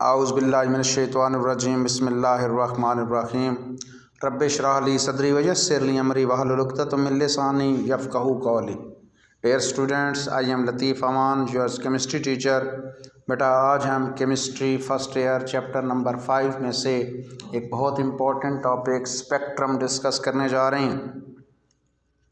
आउज़ुबिल्लाहिमिनश्शैतानिर्रजीम बिस्मिल्लाहिर्रहमानिर्रहीम रब्बिश इश्रह ली सदरी वयस्सिर ली अमरी वहलुल उक़दतम मिन लिसानी यफ़क़हू क़ौली। Dear students, I am Latif Aman, your chemistry teacher. बेटा आज हम chemistry first year chapter number 5 में से एक बहुत इम्पोर्टेंट टॉपिक स्पेक्ट्रम डिस्कस करने जा रहे हैं।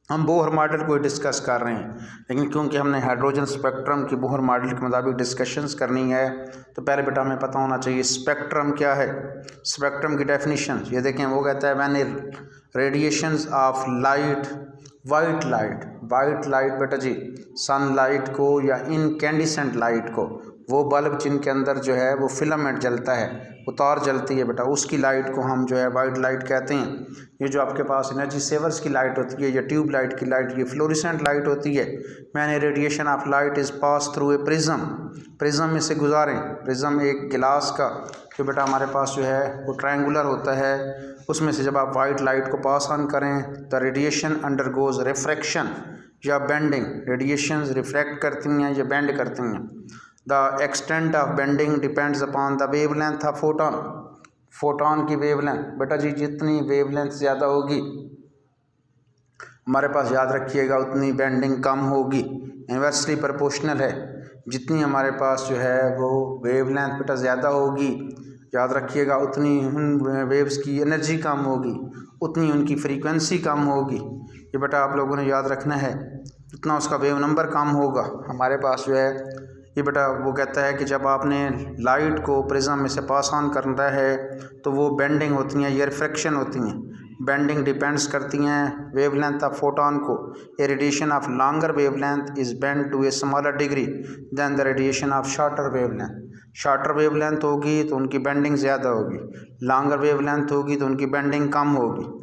हम बोहर मॉडल को डिस्कस कर रहे हैं, लेकिन क्योंकि हमने हाइड्रोजन स्पेक्ट्रम की बोहर मॉडल के मुताबिक डिस्कशंस करनी है तो पहले बेटा हमें पता होना चाहिए स्पेक्ट्रम क्या है। स्पेक्ट्रम की डेफिनेशन ये देखें, वो कहता है when radiations of light, white light बेटा जी सनलाइट को या इनकैंडिसेंट लाइट को, वो बल्ब जिनके अंदर जो है वो फिलामेंट जलता है, वो तार जलती है बेटा, उसकी लाइट को हम जो है वाइट लाइट कहते हैं। ये जो आपके पास एनर्जी सेवर्स की लाइट होती है या ट्यूब लाइट की लाइट, ये फ्लोरेसेंट लाइट होती है। मैंने radiation of light is pass through a prism में से गुजारें। प्रिज्म एक गिलास का जो बेटा हमारे पास जो है वो ट्रायंगुलर होता है, उसमें से जब आप वाइट लाइट को पास ऑन करें द रेडिएशन अंडरगोज रिफ्रैक्शन या बेंडिंग। रेडिएशंस रिफ्रैक्ट करती हैं या बेंड करती हैं। The extent of bending depends upon the wavelength of photon की वेवलेंथ। बेटा जी जितनी वेवलेंथ ज़्यादा होगी हमारे पास, याद रखिएगा, उतनी बेंडिंग कम होगी। इन्वर्सली प्रोपोर्शनल है। जितनी हमारे पास जो है वो वेवलेंथ बेटा ज़्यादा होगी, याद रखिएगा, उतनी उन वेव्स की एनर्जी कम होगी, उतनी उनकी फ्रीक्वेंसी कम होगी। ये बेटा आप लोगों ने याद रखना है। उतना उसका वेव नंबर कम होगा हमारे पास जो है। ये बेटा वो कहता है कि जब आपने लाइट को प्रिज्म में से पास ऑन करना है तो वो बेंडिंग होती हैं या रिफ्रैक्शन होती हैं। बेंडिंग डिपेंड्स करती हैं वेवलेंथ ऑफ फोटोन को। A radiation of longer wavelength is bend to a smaller degree than the radiation of shorter wavelength. Shorter wavelength होगी तो उनकी बेंडिंग ज़्यादा होगी, लॉन्गर वेवलेंथ होगी तो उनकी बेंडिंग कम होगी।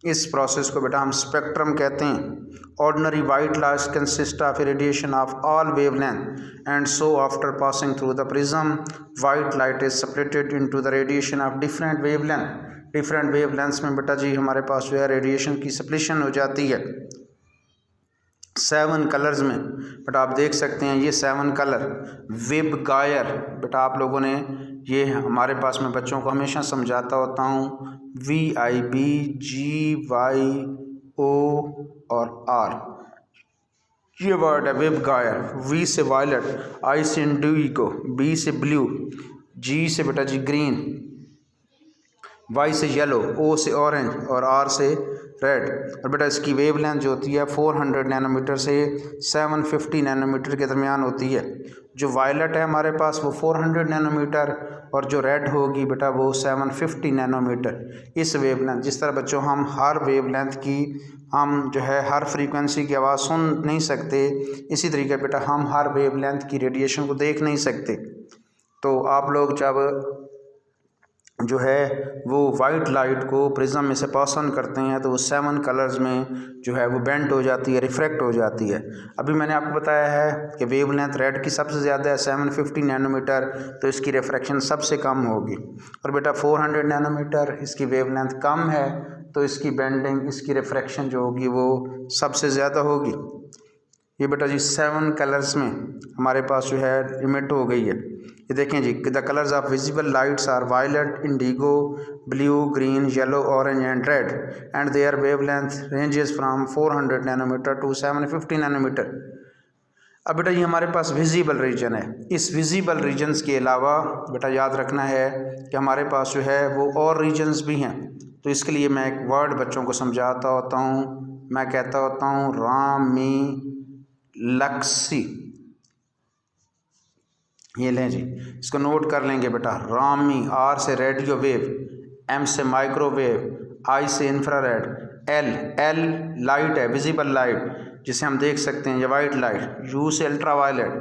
इस प्रोसेस को बेटा हम स्पेक्ट्रम कहते हैं। Ordinary white light consist of radiation of all wavelength and so after passing through the prism white light is separated into the radiation of different wavelength. Different wavelengths में बेटा जी हमारे पास जो है रेडिएशन की सेपरेशन हो जाती है 7 कलर्स में। बेटा आप देख सकते हैं ये 7 कलर वेब गायर। बेटा आप लोगों ने ये हमारे पास में बच्चों को हमेशा समझाता होता हूँ, VIB GYO और R, ये वर्ड है वेब गायर। V से वायलेट, I से इंडिगो, B से ब्लू, G से बेटा जी ग्रीन, Y से येलो, O से ऑरेंज और R से रेड। और बेटा इसकी वेवलेंथ जो होती है 400 नैनोमीटर से 750 नैनोमीटर के दरमियान होती है। जो वायलेट है हमारे पास वो 400 नैनोमीटर और जो रेड होगी बेटा वो 750 नैनोमीटर। इस वेवलेंथ, जिस तरह बच्चों हम हर वेवलेंथ की हम जो है हर फ्रीक्वेंसी की आवाज़ सुन नहीं सकते, इसी तरीके बेटा हम हर वेवलेंथ की रेडिएशन को देख नहीं सकते। तो आप लोग जब जो है वो वाइट लाइट को प्रिज्म में से पास ऑन करते हैं तो वो 7 कलर्स में जो है वो बेंड हो जाती है, रिफ्रैक्ट हो जाती है। अभी मैंने आपको बताया है कि वेवलेंथ रेड की सबसे ज़्यादा है 750 नैनोमीटर, तो इसकी रिफ्रैक्शन सबसे कम होगी। और बेटा 400 नैनोमीटर इसकी वेवलेंथ कम है तो इसकी बेंडिंग, इसकी रिफ्रैक्शन जो होगी वो सबसे ज़्यादा होगी। ये बेटा जी 7 कलर्स में हमारे पास जो है इमिट हो गई है। ये देखें जी, the colours of visible lights are violet, indigo, blue, green, yellow, orange and red and their wavelength ranges from 400 nanometre to 750 nanometre. अब बेटा ये हमारे पास विजिबल रीजन है। इस विजिबल रीजन्स के अलावा बेटा याद रखना है कि हमारे पास जो है वो और रीजन्स भी हैं। तो इसके लिए मैं एक वर्ड बच्चों को समझाता होता हूँ, मैं कहता होता हूँ रामी लक्सी। ये लें जी, इसको नोट कर लेंगे बेटा। रामी, R से रेडियो वेव, M से माइक्रोवेव, I से इंफ्रारेड, L लाइट है, विजिबल लाइट जिसे हम देख सकते हैं, ये वाइट लाइट, U से अल्ट्रावायलेट,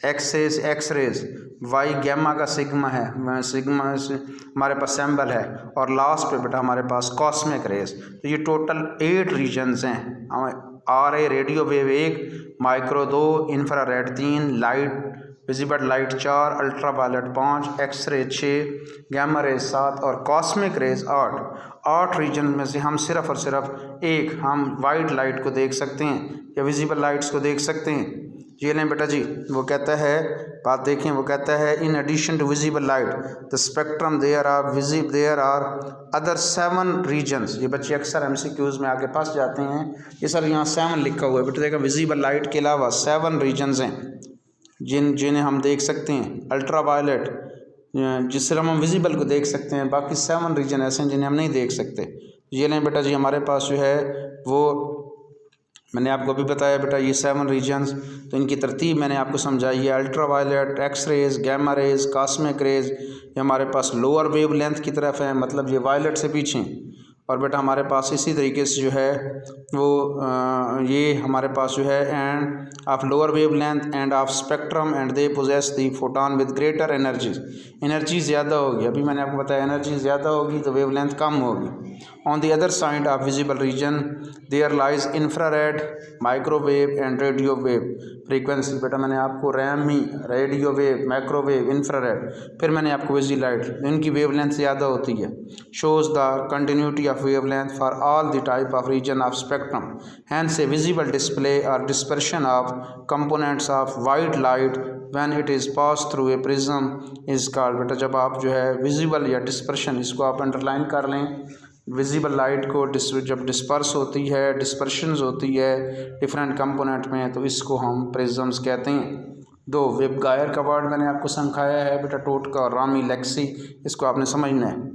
X से एक्स रेज, Y गैमा का सिग्मा है, सिग्मा से हमारे पास सैम्बल है, और लास्ट पे बेटा हमारे पास कॉस्मिक रेज। तो ये टोटल 8 रीजन्स हैं। RA radio wave 1, micro 2, infrared 3, light visible light 4, ultraviolet 5, X ray 6, gamma rays 7 और कॉस्मिक रेज 8 रीजन में से हम सिर्फ और सिर्फ एक हम वाइट लाइट को देख सकते हैं या विजिबल लाइट्स को देख सकते हैं। ये लें बेटा जी, वो कहता है, बात देखें, वो कहता है in addition to visible light the spectrum there are other 7 regions. ये बच्चे अक्सर MCQs में आके फंस जाते हैं, ये सर यहाँ 7 लिखा हुआ है बेटा, देखा विजिबल लाइट के अलावा 7 रीजन्स हैं जिन्हें हम देख सकते हैं। अल्ट्रा वायलेट जिससे हम विजिबल को देख सकते हैं, बाकी 7 रीजन ऐसे हैं जिन्हें हम नहीं देख सकते। ये लें बेटा जी, हमारे पास जो है वो मैंने आपको अभी बताया बेटा ये 7 रीजन्स, तो इनकी तरतीब मैंने आपको समझाई है। Ultraviolet, X rays, gamma rays, cosmic rays, ये हमारे पास लोअर वेव लेंथ की तरफ है, मतलब ये वायलेट से पीछे। और बेटा हमारे पास इसी तरीके से जो है वो ये हमारे पास जो है end of lower wave length end of spectrum and they possess the photon with greater energy ज़्यादा होगी। अभी मैंने आपको बताया एनर्जी ज़्यादा होगी तो वेव लेंथ कम होगी। On the other side of visible region there lies infrared, microwave and radio wave frequency. बेटा मैंने आपको रैम ही, रेडियो वेव, माइक्रोवेव, इंफ्रारेड, फिर मैंने आपको विजिबल लाइट, इनकी वेव लेंथ ज़्यादा होती है। Shows the continuity of wavelength for all the type of region of spectrum, hence a visible display or dispersion of components of white light when it is passed through a prism is called। बेटा जब आप जो है visible या dispersion, इसको आप underline कर लें, विजिबल लाइट को जब डिस्पर्स होती है, डिस्पर्शंस होती है डिफरेंट कंपोनेंट में, तो इसको हम प्रिज्म्स कहते हैं। 2 वेब गायर का वर्ड मैंने आपको समझाया है बेटा, टोटका और रामी लेक्सी, इसको आपने समझना है।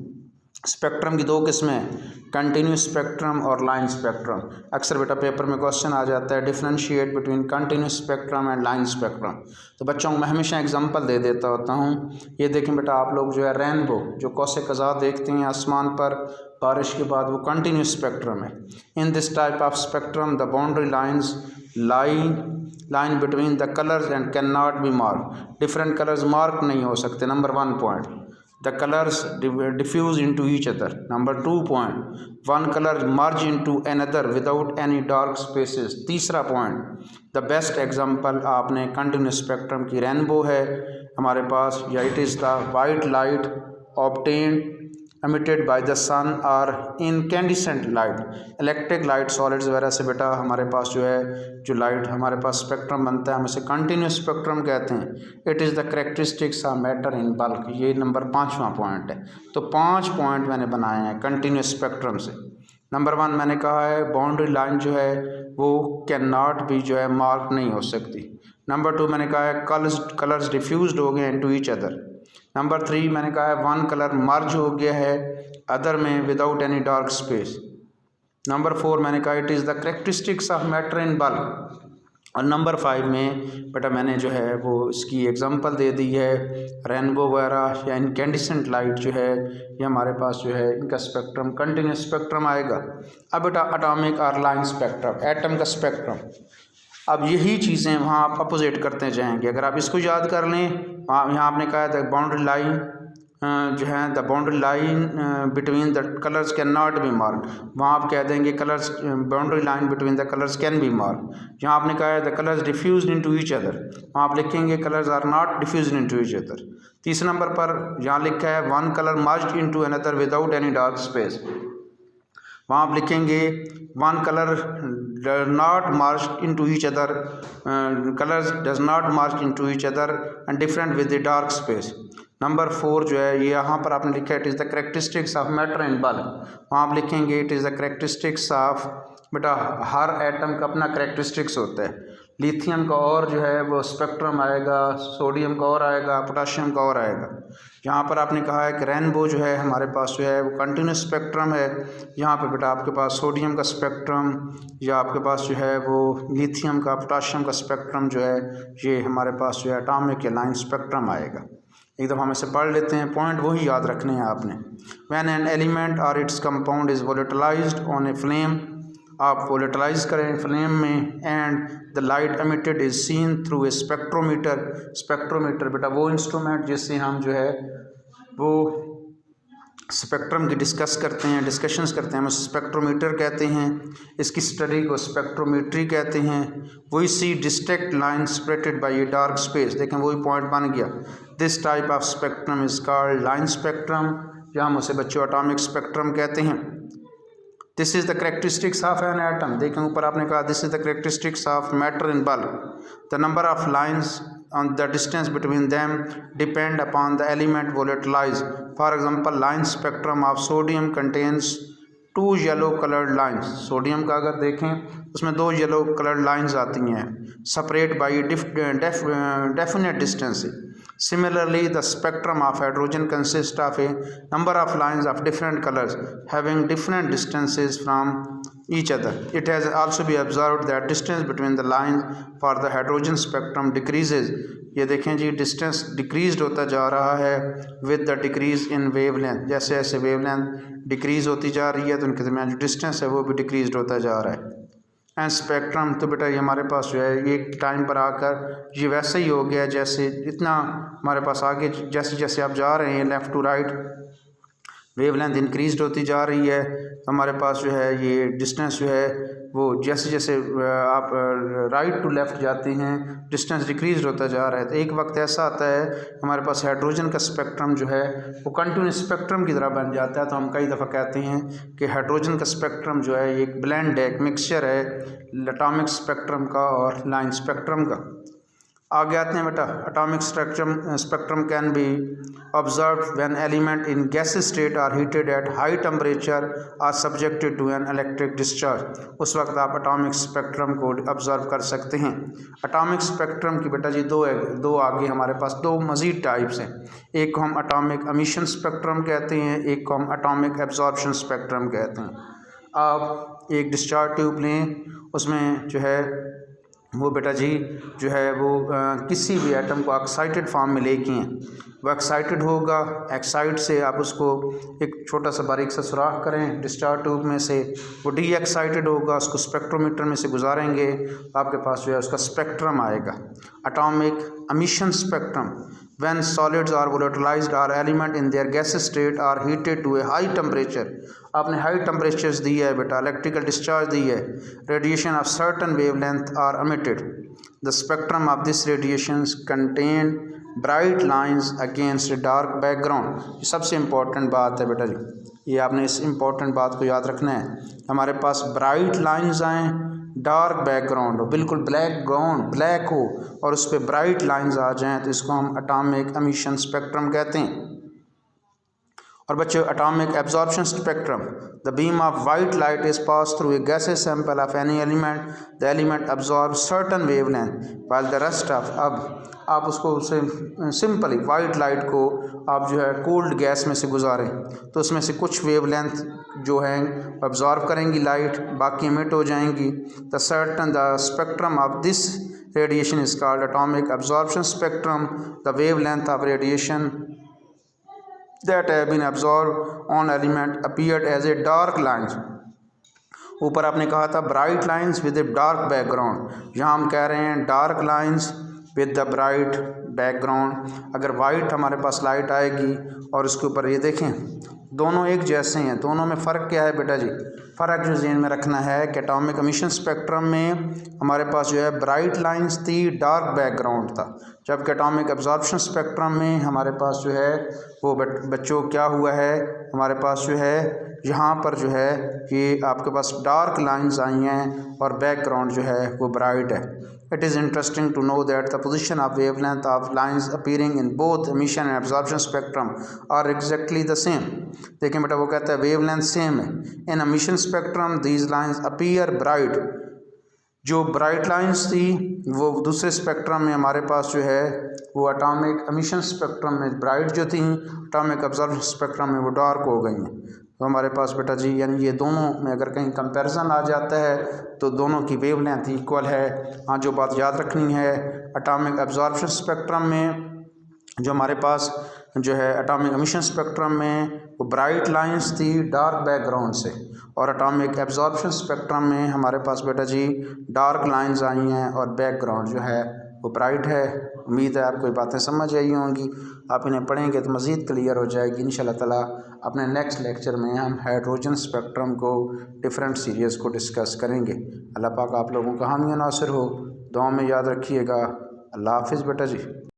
स्पेक्ट्रम की 2 किस्में हैं, कंटिन्यूस स्पेक्ट्रम और लाइन स्पेक्ट्रम। अक्सर बेटा पेपर में क्वेश्चन आ जाता है differentiate between continuous spectrum and line spectrum, तो बच्चों को मैं हमेशा एग्जांपल दे देता होता हूँ। ये देखें बेटा, आप लोग जो है रेनबो, जो कौसे कज़ा देखते हैं आसमान पर बारिश के बाद, वो कंटिन्यूस स्पेक्ट्रम है। In this type of spectrum the boundary lines line between the colours and can not be mark. Different colours mark नहीं हो सकते, number 1 point. The colors diffuse into each other. Number 2 point, one color merge into another without any dark spaces. तीसरा point, the best example आपने continuous spectrum की rainbow है हमारे पास, या it is the white light obtained emitted by the sun or incandescent light, electric light, solids वगैरह से बेटा हमारे पास जो है जो लाइट हमारे पास स्पेक्ट्रम बनता है, हम इसे कंटिन्यूस स्पेक्ट्रम कहते हैं। It is the characteristics of matter in bulk, ये नंबर 5वां पॉइंट है। तो 5 पॉइंट मैंने बनाए हैं कंटिन्यूस स्पेक्ट्रम से। नंबर 1 मैंने कहा है बाउंड्री लाइन जो है वो कैन नॉट भी जो है मार्क नहीं हो सकती। नंबर 2 मैंने कहा है कलर्स डिफ्यूज्ड हो गए इनटू ईच अदर। नंबर 3 मैंने कहा है 1 कलर मर्ज हो गया है अदर में without any dark space. Number 4 मैंने कहा it is the characteristics of matter in bulk. और नंबर 5 में बेटा मैंने जो है वो इसकी एग्जांपल दे दी है, रेनबो वगैरह या इनकैंडिसेंट लाइट जो है ये हमारे पास जो है इनका स्पेक्ट्रम कंटिन्यूस स्पेक्ट्रम आएगा। अब बेटा एटॉमिक और लाइन स्पेक्ट्रम, एटम का स्पेक्ट्रम, अब यही चीज़ें वहाँ आप अपोजिट करते जाएंगे। अगर आप इसको याद कर लें, वहाँ यहाँ आपने कहा द बाउंड्री लाइन जो है the boundary line between the colours can not be mark, वहाँ आप कह देंगे colours boundary line between the colours can be mark. यहाँ आपने कहा है the colours diffused into each other, वहाँ आप लिखेंगे colours are not diffused into each other. 3 number पर यहाँ लिखा है 1 colour merged into another without any dark space, वहाँ आप लिखेंगे 1 colour does not merge into each other, colors does not merge into each other and different with the dark space। Number 4 जो है ये यहाँ पर आपने लिखा है it is the characteristics of matter in bulk, वहाँ आप लिखेंगे it is the characteristics of, बेटा हर एटम का अपना करेक्टरिस्टिक्स होता है। लिथियम का और जो है वो स्पेक्ट्रम आएगा, सोडियम का और आएगा, पोटाशियम का और आएगा। यहाँ पर आपने कहा है कि रेनबो जो है हमारे पास जो है वो कंटिन्यूस स्पेक्ट्रम है। यहाँ पर बेटा आपके पास सोडियम का स्पेक्ट्रम या आपके पास जो है वो लिथियम का, पोटाशियम का स्पेक्ट्रम जो है ये हमारे पास जो है एटॉमिक या लाइन स्पेक्ट्रम आएगा। एक दफ़ा हम इसे पढ़ लेते हैं, पॉइंट वही याद रखने हैं आपने। व्हेन एन एलिमेंट और its compound is volatilised on a flame, आप वोलेटिलाइज करें फ्लेम में, and the light emitted is seen through a spectrometer. Spectrometer बेटा वो इंस्ट्रूमेंट जिससे हम जो है वो स्पेक्ट्रम की डिस्कशंस करते हैं, हम स्पेक्ट्रोमीटर कहते हैं। इसकी स्टडी को स्पेक्ट्रोमेट्री कहते हैं। वही see distinct line separated by a dark space, देखें वही पॉइंट बन गया। This type of spectrum is called line spectrum, या हम उसे बच्चों एटॉमिक स्पेक्ट्रम कहते हैं। This is the characteristics of an atom. देखें ऊपर आपने कहा this is the characteristics of matter in bulk. The number of lines on the distance between them depend upon the element volatilized. For example, line spectrum of sodium contains 2 yellow colored lines. Sodium का अगर देखें उसमें 2 yellow coloured lines आती हैं, separate by definite distance. Similarly, the spectrum of hydrogen consists of a number of lines of different colors having different distances from each other. It has also been observed that distance between the lines for the hydrogen spectrum decreases. ये देखें जी distance decrease होता जा रहा है with the decrease in wavelength. जैसे जैसे wavelength decrease होती जा रही है तो उनके दरमियान जो डिस्टेंस है वो भी डिक्रीज होता जा रहा है। एंड स्पेक्ट्रम तो बेटा ये हमारे पास जो है एक टाइम पर आकर ये वैसे ही हो गया जैसे इतना हमारे पास आगे जैसे जैसे आप जा रहे हैं left to right wavelength increase होती जा रही है तो हमारे पास जो है ये डिस्टेंस जो है वो जैसे जैसे आप राइट टू लेफ़्ट जाते हैं डिस्टेंस डिक्रीज होता जा रहा है। तो एक वक्त ऐसा आता है हमारे पास हाइड्रोजन का स्पेक्ट्रम जो है वो कंटिन्यूस स्पेक्ट्रम की तरह बन जाता है। तो हम कई दफ़ा कहते हैं कि हाइड्रोजन का स्पेक्ट्रम जो है एक ब्लेंड है, एक मिक्सचर है एटॉमिक स्पेक्ट्रम का और लाइन स्पेक्ट्रम का। आगे आते हैं बेटा atomic spectrum can be observe when element in gases state are heated at high temperature or subjected to an electric discharge. उस वक्त आप एटॉमिक स्पेक्ट्रम को ऑब्जर्व कर सकते हैं। एटॉमिक स्पेक्ट्रम की बेटा जी दो आगे हमारे पास दो मज़ीद टाइप्स हैं। एक को हम एटॉमिक एमिशन स्पेक्ट्रम कहते हैं, एक को हम एटॉमिक एब्जॉर्प्शन स्पेक्ट्रम कहते हैं। आप एक डिस्चार्ज ट्यूब लें, उसमें जो है वो बेटा जी जो है वो किसी भी एटम को एक्साइटेड फॉर्म में लेके हैं, वो एक्साइटेड होगा। एक्साइट से आप उसको एक छोटा सा बारीक सा सुराख करें डिस्चार्ज ट्यूब में से, वो डी एक्साइटेड होगा, उसको स्पेक्ट्रोमीटर में से गुजारेंगे तो आपके पास जो है उसका स्पेक्ट्रम आएगा। Atomic emission spectrum when solids are volatilized or element in their gaseous state are heated to a high temperature। आपने हाई टेम्परेचर्स दी है बेटा, इलेक्ट्रिकल डिस्चार्ज दी है, radiation of certain wavelength are emitted। The spectrum of this radiations contain bright lines against a dark background. ये सबसे important बात है बेटा जी, ये आपने इस इम्पॉर्टेंट बात को याद रखना है। हमारे पास ब्राइट लाइंस आएँ, डार्क बैकग्राउंड हो, बिल्कुल ब्लैक हो और उस पर ब्राइट लाइंस आ जाएं तो इसको हम एटॉमिक एमिशन स्पेक्ट्रम कहते हैं। और बच्चों atomic absorption spectrum, the beam of white light is pass through a gases sample of any element, the element absorb certain wavelength while the rest of. अब आप उसको सिंपली वाइट लाइट को आप जो है कोल्ड गैस में से गुजारें तो उसमें से कुछ वेवलेंथ जो है अब्जॉर्ब करेंगी लाइट, बाकी एमिट हो जाएंगी। The spectrum of this radiation is called atomic absorption spectrum. The wavelength of radiation that have been absorbed on element appeared as a dark lines। ऊपर आपने कहा था bright lines with A dark background, यहाँ हम कह रहे हैं dark lines with the bright background. अगर वाइट हमारे पास लाइट आएगी और उसके ऊपर ये देखें दोनों एक जैसे हैं, दोनों में फ़र्क क्या है बेटा जी? फ़र्क जो ज़हन में रखना है कि एटॉमिक एमिशन स्पेक्ट्रम में हमारे पास जो है ब्राइट लाइंस थी, डार्क बैकग्राउंड था, जबकि एटॉमिक एब्जॉर्प्शन स्पेक्ट्रम में हमारे पास जो है वो बच्चों क्या हुआ है, हमारे पास जो है यहाँ पर जो है कि आपके पास डार्क लाइंस आई हैं और बैकग्राउंड जो है वो ब्राइट है। It is interesting to know that the position of wavelength of lines appearing in both emission and absorption spectrum are exactly the same. देखें बेटा वो कहता है वेवलेंथ सेम है। In emission spectrum these lines appear bright, जो bright lines थी वो दूसरे स्पेक्ट्रम में हमारे पास जो है वो एटॉमिक एमिशन स्पेक्ट्रम में ब्राइट जो थी, एटॉमिक एब्जॉर्प्शन स्पेक्ट्रम में वो डार्क हो गई हैं। तो हमारे पास बेटा जी यानी ये दोनों में अगर कहीं कंपैरिजन आ जाता है तो दोनों की वेवलेंथ इक्वल है। हाँ, जो बात याद रखनी है एटॉमिक एब्जॉर्प्शन स्पेक्ट्रम में जो हमारे पास जो है एटॉमिक एमिशन स्पेक्ट्रम में वो ब्राइट लाइंस थी डार्क बैकग्राउंड से, और एटॉमिक एब्जॉर्प्शन स्पेक्ट्रम में हमारे पास बेटा जी डार्क लाइंस आई हैं और बैकग्राउंड जो है वो ब्राइट है। उम्मीद है आपको ये बातें समझ आई होंगी, आप इन्हें पढ़ेंगे तो मज़ीद क्लियर हो जाएगी इंशाल्लाह ताला। अपने नेक्स्ट लेक्चर में हम हाइड्रोजन स्पेक्ट्रम को डिफरेंट सीरीज़ को डिस्कस करेंगे। अल्लाह पाक आप लोगों का हामी नासिर हो, दुआ में याद रखिएगा। अल्लाह हाफिज़ बेटा जी।